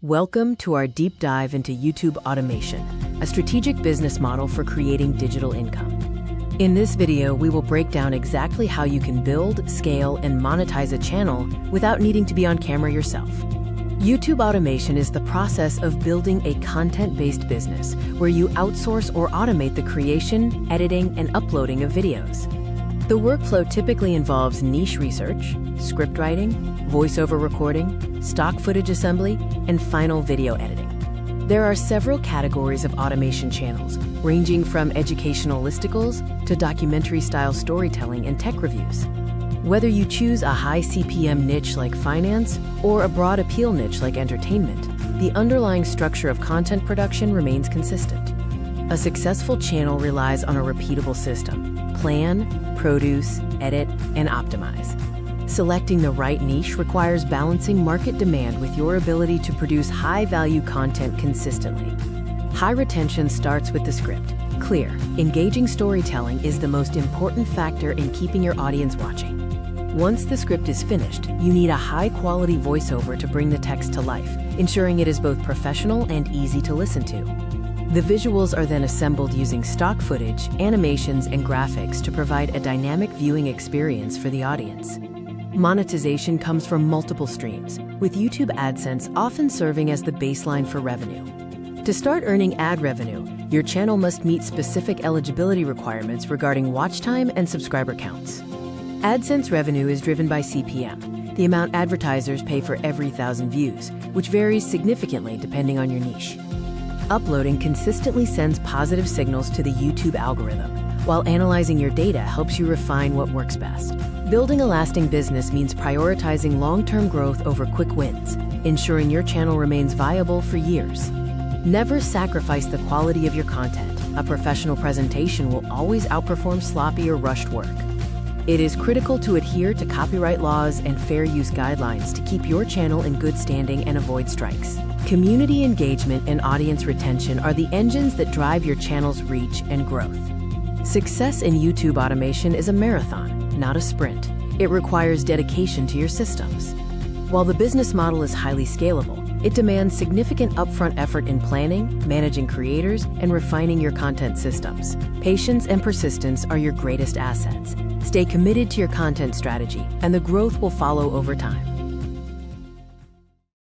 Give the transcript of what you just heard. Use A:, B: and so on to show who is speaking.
A: Welcome to our deep dive into YouTube automation, a strategic business model for creating digital income. In this video, we will break down exactly how you can build, scale, and monetize a channel without needing to be on camera yourself. YouTube automation is the process of building a content-based business where you outsource or automate the creation, editing, and uploading of videos. The workflow typically involves niche research, script writing, voiceover recording, stock footage assembly, and final video editing. There are several categories of automation channels, ranging from educational listicles to documentary-style storytelling and tech reviews. Whether you choose a high CPM niche like finance or a broad appeal niche like entertainment, the underlying structure of content production remains consistent. A successful channel relies on a repeatable system: plan, produce, edit, and optimize. Selecting the right niche requires balancing market demand with your ability to produce high-value content consistently. High retention starts with the script. Clear, engaging storytelling is the most important factor in keeping your audience watching. Once the script is finished, you need a high-quality voiceover to bring the text to life, ensuring it is both professional and easy to listen to. The visuals are then assembled using stock footage, animations, and graphics to provide a dynamic viewing experience for the audience. Monetization comes from multiple streams, with YouTube AdSense often serving as the baseline for revenue. To start earning ad revenue, your channel must meet specific eligibility requirements regarding watch time and subscriber counts. AdSense revenue is driven by CPM, the amount advertisers pay for every 1,000 views, which varies significantly depending on your niche. Uploading consistently sends positive signals to the YouTube algorithm, while analyzing your data helps you refine what works best. Building a lasting business means prioritizing long-term growth over quick wins, ensuring your channel remains viable for years. Never sacrifice the quality of your content. A professional presentation will always outperform sloppy or rushed work. It is critical to adhere to copyright laws and fair use guidelines to keep your channel in good standing and avoid strikes. Community engagement and audience retention are the engines that drive your channel's reach and growth. Success in YouTube automation is a marathon, not a sprint. It requires dedication to your systems. While the business model is highly scalable, it demands significant upfront effort in planning, managing creators, and refining your content systems. Patience and persistence are your greatest assets. Stay committed to your content strategy, and the growth will follow over time.